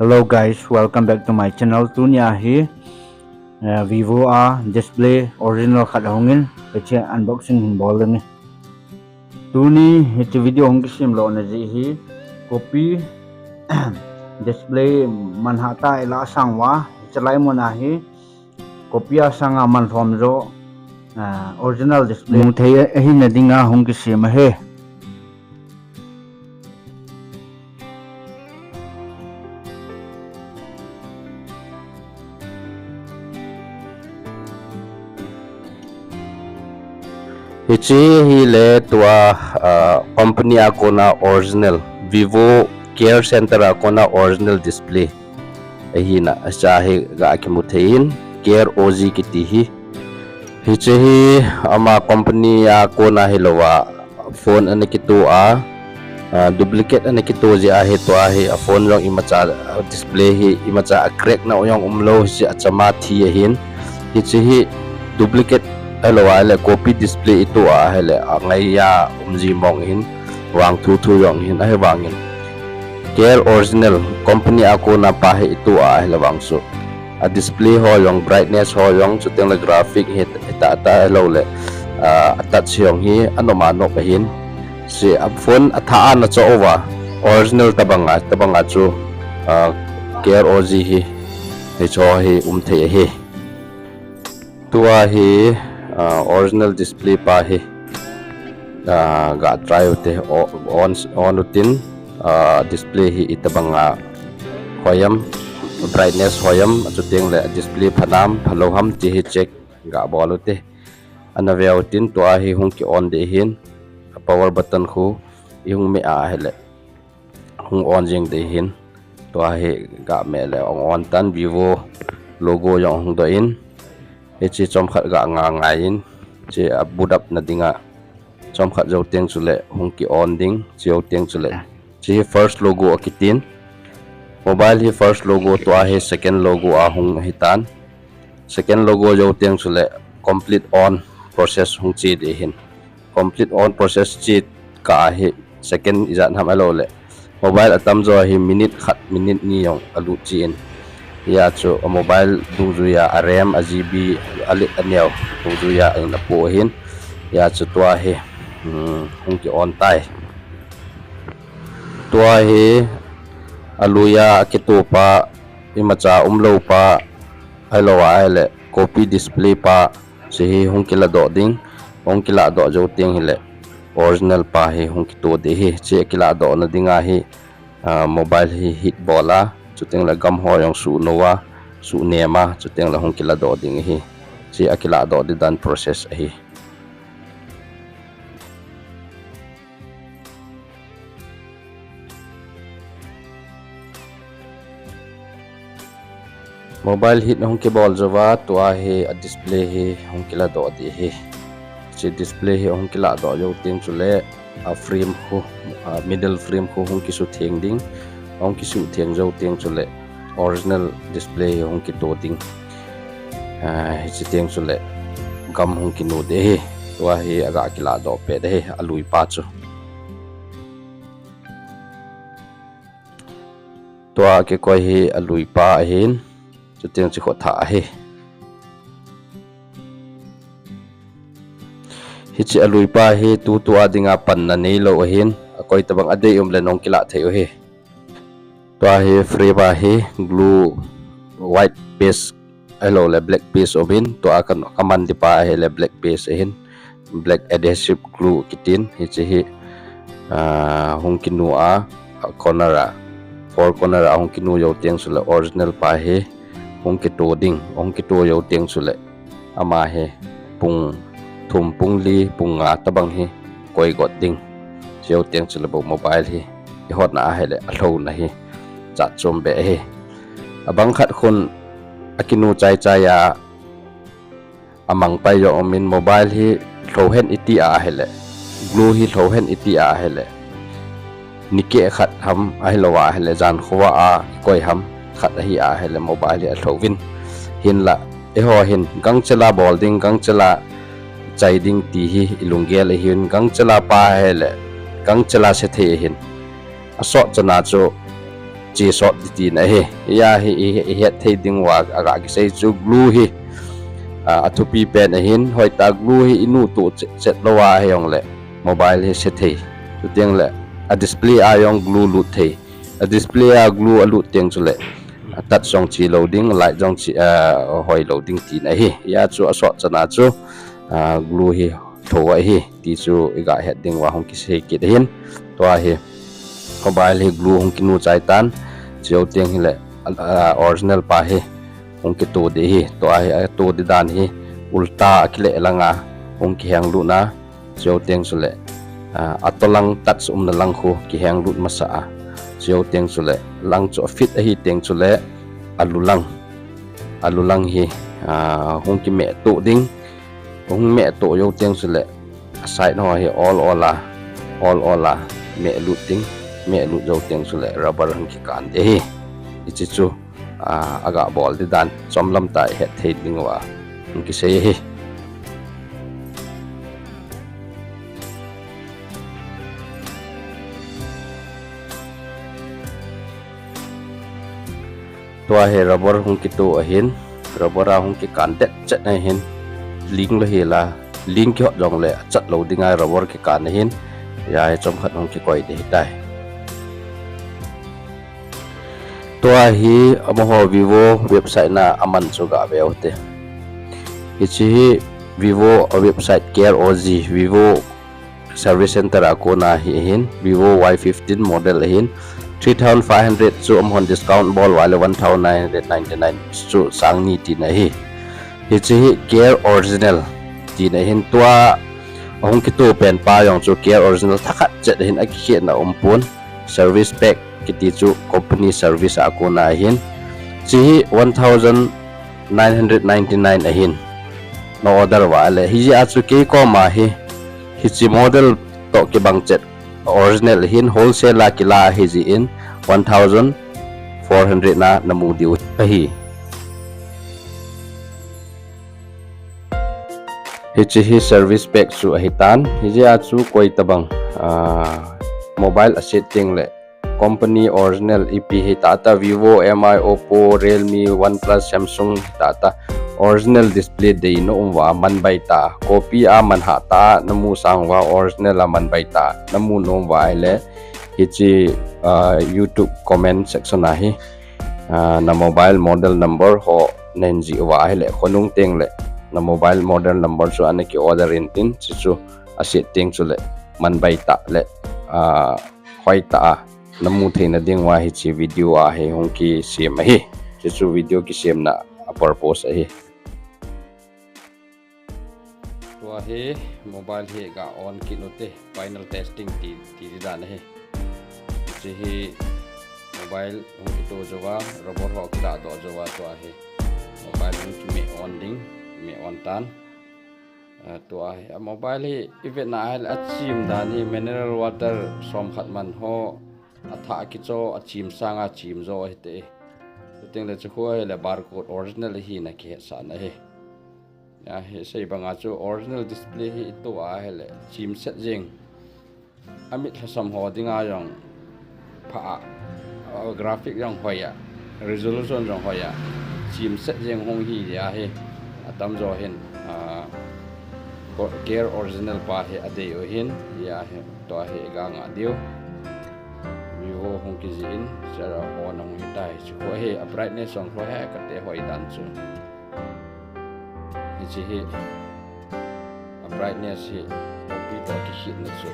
Hello guys, welcome back to my channel. Tunya hi Vivo a display original khat hongin peche unboxing hin bol ni. Tuni hiti video hong kisim lo na ji hi copy display manhata ila sangwa chalai mona hi copy sanga man from zo original display mu thei hi na dinga hong kisim he. Hichi hi le tua company ako na original Vivo Care Center ako na original display hi na asahi ga akimutain Care OZ kitihi hichi hi ama company ako na hilawa phone ana kitu duplicate ana kitu ji ahi to ahi a phone long imacha display hi imacha crack na oyong umlo si achama thi hin hichi hi duplicate hello ale copy display itu hele ngaya umji mong hin wang thu yong hin ai wangin Care original company ako na pahe itu hele wangso a display ho yong brightness ho yong chuteng la graphic hit ta hello le attach yong hi anomano pa hin si phone athaan na cho over original tabanga chu Care OZ hi cho hi the hi tua hi original display pa hi ga try te on utin display hi itabanga hoyam brightness hoyam achuteng le display phanam phaloham ti hi check ga bolute anave utin to hi hung ki on de hin power button khu ihung me hele hung on jing de hin to hi ga me le on tan Vivo logo yong hung do in chi chom khat ga nga ngain chi abudap na dinga chom khat jo teng chule hung ki on ding chiu teng chule chi first logo akitin mobile hi first logo to a he second logo a hung hitan second logo jo teng chule complete on process hung chi de hin complete on process chi ka he second izan ham alo le mobile atam jo hi minute ni yong alu chi in ya chu mobile dungjuya RAM GB alit anyaw dungjuya ang napuhin ya chu tua hi hung ki on tai tua hi aluya kitu pa imacha umlo pa hello ale copy display pa si hung kila do ding hung kila do jo ting hile original pa hi hung kitu de hi che kila do na dinga hi mobile hi hit bola chuteng la gam ho yang su nowa su nema chuteng la hong kila do ding hi si akila do di dan process hi mobile hit hong ke bol jawa to a he a display hi hong kila do di hi si display hi hong kila do yo ting chule a frame ko middle frame ko hong kisu theng ding hong kisu theng jo teng chule original display hong ki to ding chi teng chule gam hong ki no de to hi aga kila do pe de alui pa chu to ke ko hi alui pa hin chu teng chi kho tha hi chi alui pa hi tu adinga pan na nei lo hin Koitobang ade le nong kila theu hi to hi free ba hi glue white base hello le black base obin to akan kaman di pa hi le black base hin black adhesive glue kitin hi chi hi hung kinu corner four corner hung kinu yo teng sule original pa hi hung kitu ding hung kitu yo teng sule ama hi pung thum pung li pung tabang hi koi got ding chiu teng sule bo mobile hi hot na hi le alo na hi chat chom be he abang khat khun akinu chai ya amang pai yo min mobile hi thohen iti hele glue hi thohen iti hele nike khat ham ahilawa hele jan khowa koi ham khat hi hele mobile hi thovin hin la ho hin gang chela bolding gang chela chai ding ti hi ilungel hin gang chela pa hele gang chela se the hin aso chana chu chi shot ti na hi ya hi het thei ding wa aga ki sei chu glue hi athupi pen hin hoi ta glue hi inu tu chet lowa he yong le mobile hi se thei tu teng le a display a yong glue lu thei a display a glue a lu teng chu le tat song chi loading light jong chi hoi loading ti na hi ya chu a shot chana chu glue hi thowa hi ti chu iga het ding wa hong ki sei ki hin to hi mobile hi glue hong ki nu chai tan chiao teng hi le original pa hi hong ki to de hi to ai to de dan hi ulta ki le langa hong ki hang lu na chiao teng su le atolang tat sum na lang khu ki hang lu masa a chiao teng su le lang cho fit hi teng chu le alulang hi hong ki me to ding hong me to yo teng su le side no hi all ola me lu ting me lu jo teng su le rubber hong ki kan de hi ichi chu aga bol di dan chomlam tai het thei ding wa ki sei hi to he rubber hong ki to hin rubber a hong ki kan de chet na hin ling lo hi la ling ki hot jong le chat lo ding ai rubber ki kan hin ya chom khat hong ki koi de tai to hi amaho Vivo website na aman chu ga be ote hi Vivo website care OZ Vivo service center ako na hi hin Vivo Y15 model hin 3500 chu amhon discount ball wale 1999 chu sang ni ti na hi care original ti na hin tua hong ki tu pen pa yong chu care original thakhat chet hin a ki na pun service pack kiti chu company service ako na hin chi 1999 ahin no order wa le hi a chu ke ko ma hi chi model to ki bang chet original hin wholesale la kila hi ji in 1400 na namu diu hi service pack chu ahitan hi a chu Koitobang mobile asset ting le company original EP hi tata Vivo MI Oppo Realme OnePlus Samsung tata original display de no wa man bai ta copy a man ha ta namu sang wa original a man bai ta namu no wa le hi YouTube comment section a hi na mobile model number ho nenji wa le khonung teng le na mobile model number chu anaki order in tin chu asset ting chu le man bai ta le hoi ta namu theina ding wa hi chi video a he hong ki sem hi chu video ki sem na purpose hi to hi mobile hi ga on ki note final testing ti dan hi hi mobile hong ki to jawa rubber ho ka do jawa to hi mobile hong ki me on ding me on tan to hi mobile hi event na achim dan hi mineral water som khatman ho atha ki cho achim sanga chim zo hite teng le chu le barcode original hi na ki sa na he ya he sei banga chu original display hi to a hele chim set jing amit hasam ho dinga yong pha graphic yong hoya resolution yong hoya chim set jing hong hi ya he atam zo hin care original pa he ade o hin ya he to he ga nga dio Vivo hong ki zin sara on hong hitai chu ho he brightness song ho he ka te hoi dan chu hi brightness hi to ki hit na chu